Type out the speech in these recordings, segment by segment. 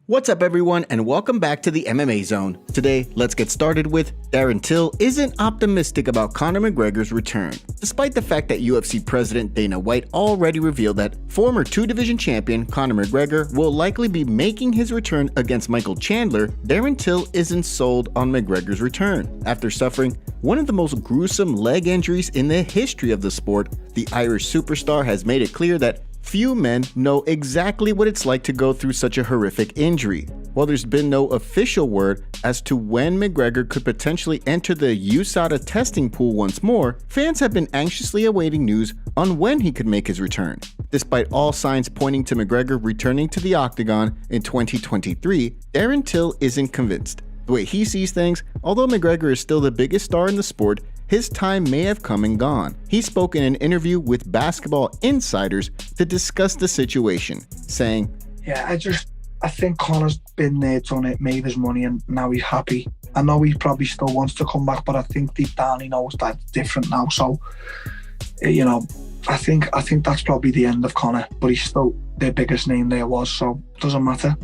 What's up everyone and welcome back to the MMA Zone. Today, let's get started with Darren Till isn't optimistic about Conor McGregor's return. Despite the fact that UFC President Dana White already revealed that former two-division champion Conor McGregor will likely be making his return against Michael Chandler, Darren Till isn't sold on McGregor's return. After suffering one of the most gruesome leg injuries in the history of the sport, the Irish superstar has made it clear that few men know exactly what it's like to go through such a horrific injury. While there's been no official word as to when McGregor could potentially enter the USADA testing pool once more, fans have been anxiously awaiting news on when he could make his return. Despite all signs pointing to McGregor returning to the octagon in 2023, Darren Till isn't convinced. The way he sees things, although McGregor is still the biggest star in the sport, his time may have come and gone. He spoke in an interview with Basketball Insiders to discuss the situation, saying, I think Conor's been there, done it, made his money, and now he's happy. I know he probably still wants to come back, but I think deep down he knows that it's different now. So, I think that's probably the end of Conor, but he's still their biggest name there was, so it doesn't matter.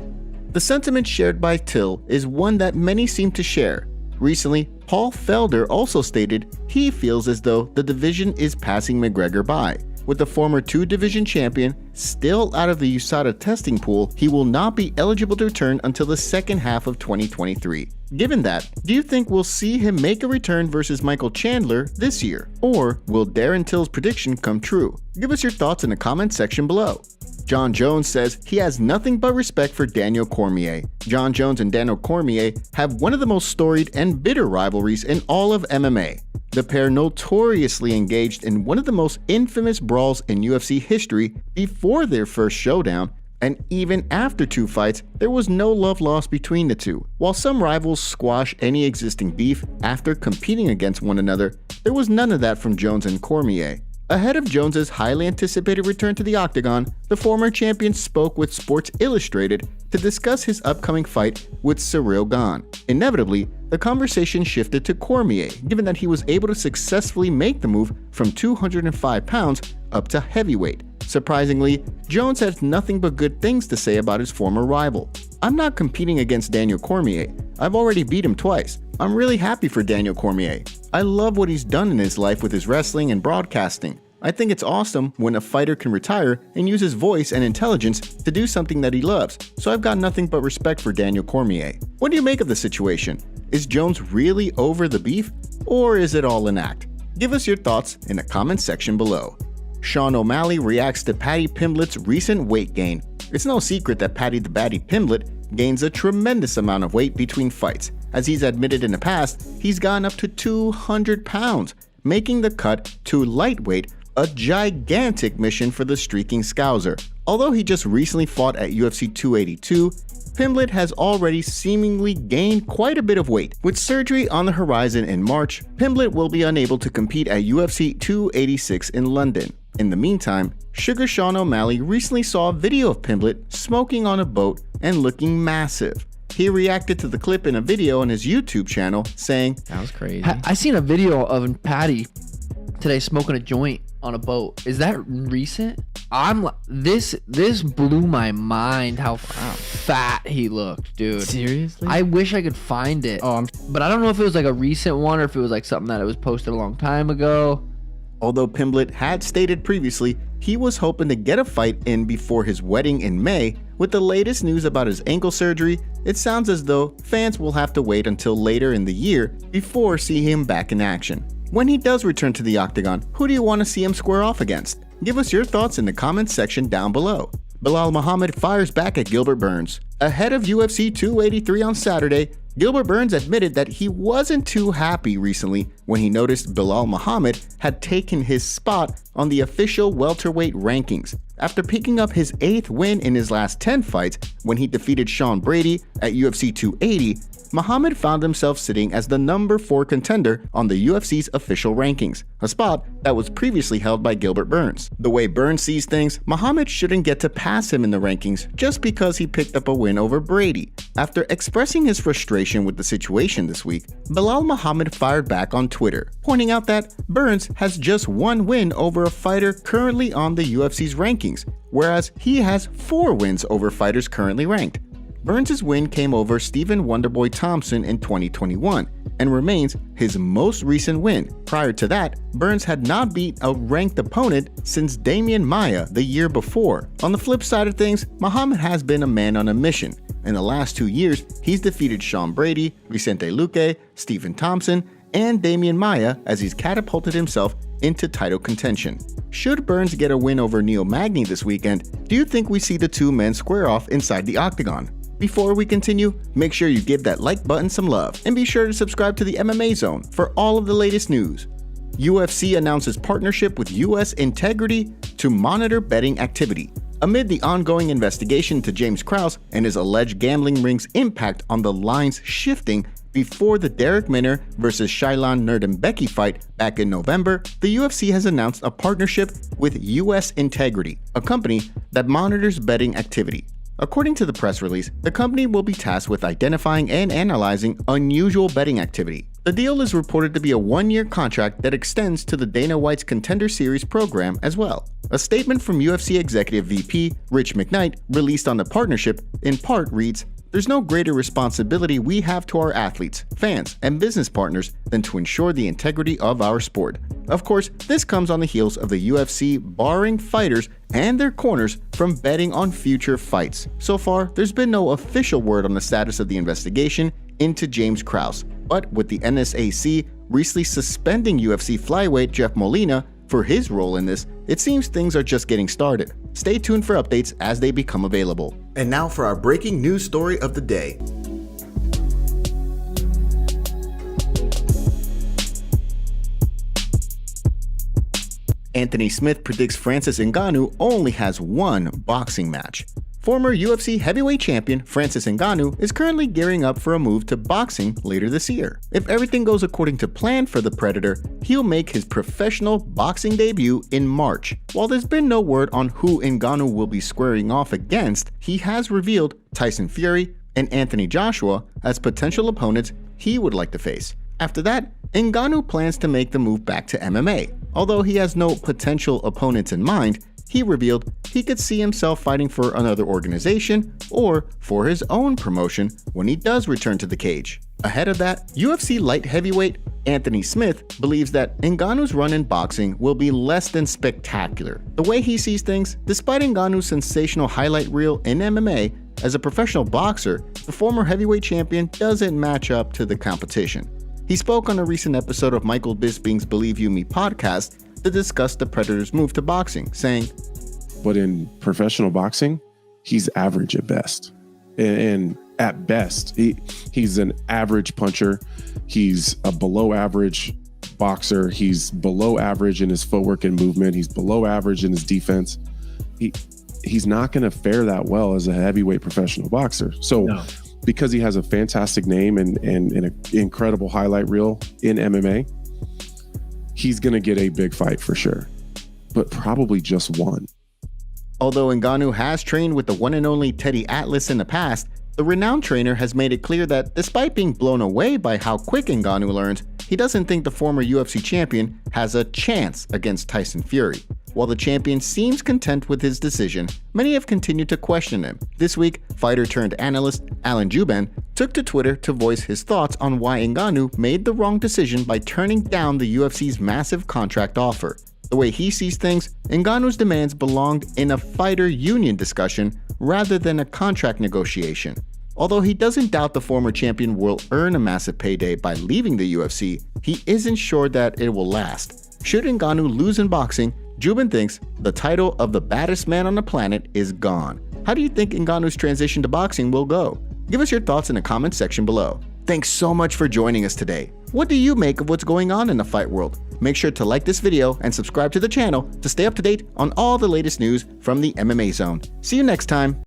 The sentiment shared by Till is one that many seem to share. Recently, Paul Felder also stated he feels as though the division is passing McGregor by. With the former two-division champion still out of the USADA testing pool, he will not be eligible to return until the second half of 2023. Given that, do you think we'll see him make a return versus Michael Chandler this year? Or will Darren Till's prediction come true? Give us your thoughts in the comment section below. Jon Jones says he has nothing but respect for Daniel Cormier. Jon Jones and Daniel Cormier have one of the most storied and bitter rivalries in all of MMA. The pair notoriously engaged in one of the most infamous brawls in UFC history before their first showdown, and even after two fights, there was no love lost between the two. While some rivals squash any existing beef after competing against one another, there was none of that from Jones and Cormier. Ahead of Jones's highly anticipated return to the octagon, the former champion spoke with Sports Illustrated to discuss his upcoming fight with Ciryl Gane. Inevitably, the conversation shifted to Cormier, given that he was able to successfully make the move from 205 pounds up to heavyweight. Surprisingly, Jones has nothing but good things to say about his former rival. "I'm not competing against Daniel Cormier. I've already beat him twice. I'm really happy for Daniel Cormier. I love what he's done in his life with his wrestling and broadcasting. I think it's awesome when a fighter can retire and use his voice and intelligence to do something that he loves, so I've got nothing but respect for Daniel Cormier." What do you make of the situation? Is Jones really over the beef, or is it all an act? Give us your thoughts in the comment section below. Sean O'Malley reacts to Paddy Pimblett's recent weight gain. It's no secret that Paddy Pimblett gains a tremendous amount of weight between fights. As he's admitted in the past, he's gone up to 200 pounds, making the cut to lightweight a gigantic mission for the streaking Scouser. Although he just recently fought at UFC 282, Pimblett has already seemingly gained quite a bit of weight. With surgery on the horizon in March, Pimblett will be unable to compete at UFC 286 in London. In the meantime, Sugar Sean O'Malley recently saw a video of Pimblett smoking on a boat and looking massive. He reacted to the clip in a video on his YouTube channel, saying, "That was crazy." I seen a video of Paddy today smoking a joint on a boat. Is that recent? This blew my mind how fat he looked, dude. Seriously? I wish I could find it. But I don't know if it was like a recent one or if it was like something that it was posted a long time ago. Although Pimblett had stated previously he was hoping to get a fight in before his wedding in May, with the latest news about his ankle surgery, it sounds as though fans will have to wait until later in the year before seeing him back in action. When he does return to the octagon, who do you want to see him square off against? Give us your thoughts in the comments section down below. Belal Muhammad fires back at Gilbert Burns. Ahead of UFC 283 on Saturday, Gilbert Burns admitted that he wasn't too happy recently when he noticed Belal Muhammad had taken his spot on the official welterweight rankings. After picking up his 8th win in his last 10 fights when he defeated Sean Brady at UFC 280, Muhammad found himself sitting as the number 4 contender on the UFC's official rankings, a spot that was previously held by Gilbert Burns. The way Burns sees things, Muhammad shouldn't get to pass him in the rankings just because he picked up a win over Brady. After expressing his frustration with the situation this week, Belal Muhammad fired back on Twitter, pointing out that Burns has just 1 win over a fighter currently on the UFC's rankings, whereas he has 4 wins over fighters currently ranked. Burns' win came over Stephen Wonderboy Thompson in 2021 and remains his most recent win. Prior to that, Burns had not beat a ranked opponent since Damian Maia the year before. On the flip side of things, Muhammad has been a man on a mission. In the last 2 years, he's defeated Sean Brady, Vicente Luque, Stephen Thompson, and Damian Maia as he's catapulted himself into title contention. Should Burns get a win over Neil Magny this weekend, do you think we see the two men square off inside the octagon? Before we continue, make sure you give that like button some love and be sure to subscribe to the MMA Zone for all of the latest news. UFC announces partnership with US Integrity to monitor betting activity. Amid the ongoing investigation into James Krause and his alleged gambling ring's impact on the lines shifting before the Derek Minner vs. Shailan Nurdimbeki fight back in November, the UFC has announced a partnership with US Integrity, a company that monitors betting activity. According to the press release, the company will be tasked with identifying and analyzing unusual betting activity. The deal is reported to be a 1-year contract that extends to the Dana White's Contender Series program as well. A statement from UFC Executive VP Rich McKnight released on the partnership in part reads, "There's no greater responsibility we have to our athletes, fans, and business partners than to ensure the integrity of our sport." Of course, this comes on the heels of the UFC barring fighters and their corners from betting on future fights. So far, there's been no official word on the status of the investigation into James Krause, but with the NSAC recently suspending UFC flyweight Jeff Molina for his role in this, it seems things are just getting started. Stay tuned for updates as they become available. And now for our breaking news story of the day. Anthony Smith predicts Francis Ngannou only has one boxing match. Former UFC heavyweight champion Francis Ngannou is currently gearing up for a move to boxing later this year. If everything goes according to plan for the Predator, he'll make his professional boxing debut in March. While there's been no word on who Ngannou will be squaring off against, he has revealed Tyson Fury and Anthony Joshua as potential opponents he would like to face. After that, Ngannou plans to make the move back to MMA. Although he has no potential opponents in mind, he revealed he could see himself fighting for another organization or for his own promotion when he does return to the cage. Ahead of that, UFC light heavyweight Anthony Smith believes that Ngannou's run in boxing will be less than spectacular. The way he sees things, despite Ngannou's sensational highlight reel in MMA, as a professional boxer, the former heavyweight champion doesn't match up to the competition. He spoke on a recent episode of Michael Bisping's Believe You Me podcast to discuss the Predator's move to boxing, saying, "But in professional boxing, he's average at best. And at best, he's an average puncher. He's a below average boxer. He's below average in his footwork and movement. He's below average in his defense. He's not going to fare that well as a heavyweight professional boxer." So no. Because he has a fantastic name and an incredible highlight reel in MMA, he's going to get a big fight for sure, but probably just one. Although Ngannou has trained with the one and only Teddy Atlas in the past, the renowned trainer has made it clear that despite being blown away by how quick Ngannou learns, he doesn't think the former UFC champion has a chance against Tyson Fury. While the champion seems content with his decision, many have continued to question him. This week, fighter-turned-analyst Alan Juban took to Twitter to voice his thoughts on why Ngannou made the wrong decision by turning down the UFC's massive contract offer. The way he sees things, Ngannou's demands belonged in a fighter union discussion rather than a contract negotiation. Although he doesn't doubt the former champion will earn a massive payday by leaving the UFC, he isn't sure that it will last. Should Ngannou lose in boxing, Juban thinks the title of the baddest man on the planet is gone. How do you think Ngannou's transition to boxing will go? Give us your thoughts in the comments section below. Thanks so much for joining us today. What do you make of what's going on in the fight world? Make sure to like this video and subscribe to the channel to stay up to date on all the latest news from the MMA Zone. See you next time.